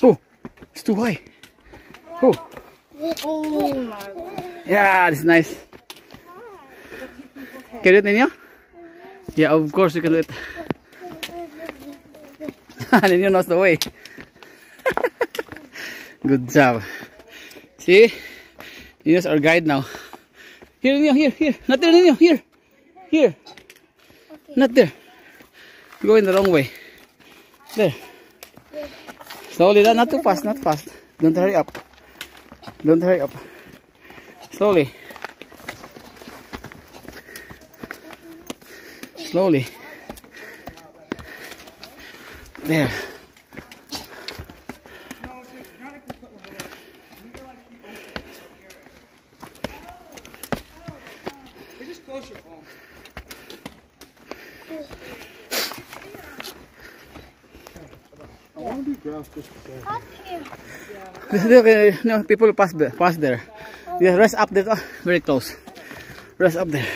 Oh, it's too high. Oh. Oh my God. Yeah, this is nice. Can you do it, Ninyo? Yeah, of course you can do it. Ninyo knows the way. Good job. See? Ninyo's our guide now. Here, Ninyo, here. Not there, Ninyo, here. Here. Okay. Not there. You're going the wrong way. There. Slowly, not too fast, not fast. Don't hurry up. Don't hurry up. Slowly. Slowly. There. Just close your phone. I want to do grass just Up here. Look, no, people pass there. Yeah, rest up there. Oh, very close. Rest up there.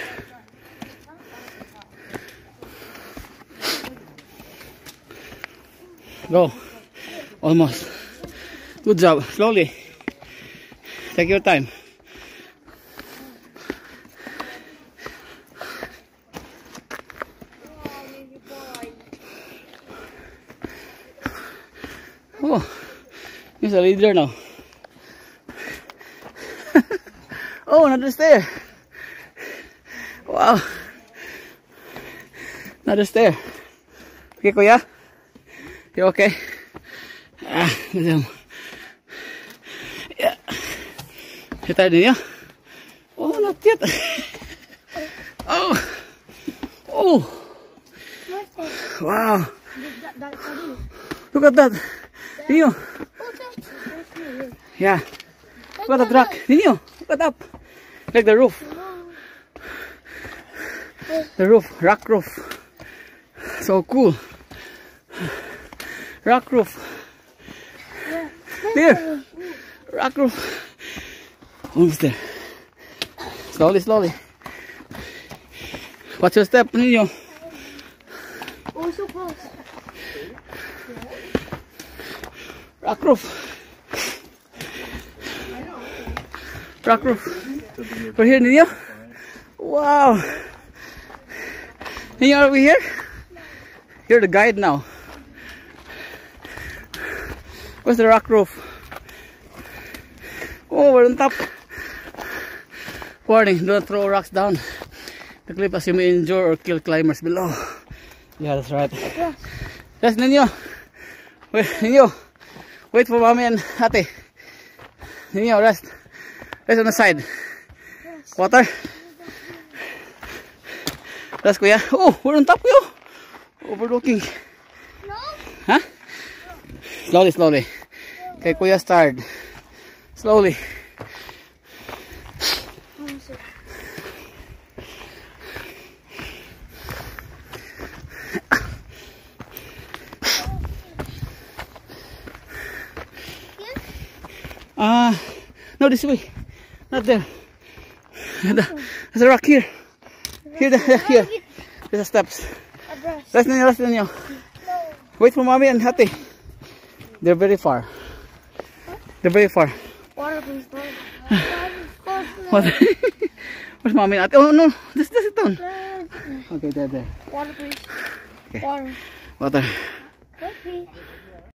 Go. Almost. Good job. Slowly. Take your time. Oh, he's a leader now. Oh, another stair. Wow. Another stair. Okay, Kuya? You okay? Ah, madam. Yeah. You tired, Ninyo? Oh, not yet. Oh. Oh. Wow. Look at that. Ninyo. Yeah. Look at the rock. Ninyo, look at up. Like the roof. The roof. Rock roof. So cool. Rock roof. There. Rock roof. Almost there. Slowly, slowly. Watch your step, Ninyo. Oh, so close. Rock roof. Rock roof. We're here, Ninyo. Wow. Ninyo, are we here? You're the guide now. Where's the rock roof? Oh, we're on top. Warning, don't throw rocks down the cliff as you may injure or kill climbers below. Yeah, that's right. Yes, Ninyo. Wait, Ninyo. Wait for Mommy and Ate. Ninyo, rest. Rest on the side. Water. Rest, Kuya. Oh, we're on top, Kuya. Overlooking. No? Huh? Slowly, slowly. Okay, Kuya, start. Slowly. No, this way. Not there. There's a rock here. Here. There's the steps. Rest, Ninyo, rest, Ninyo. Wait for Mommy and Ate. They're very far. They're very far. Water, please. What? Where's Mommy and Ate? Oh no, this is down. Okay, there. Water, please. Okay. Water. Water. Okay.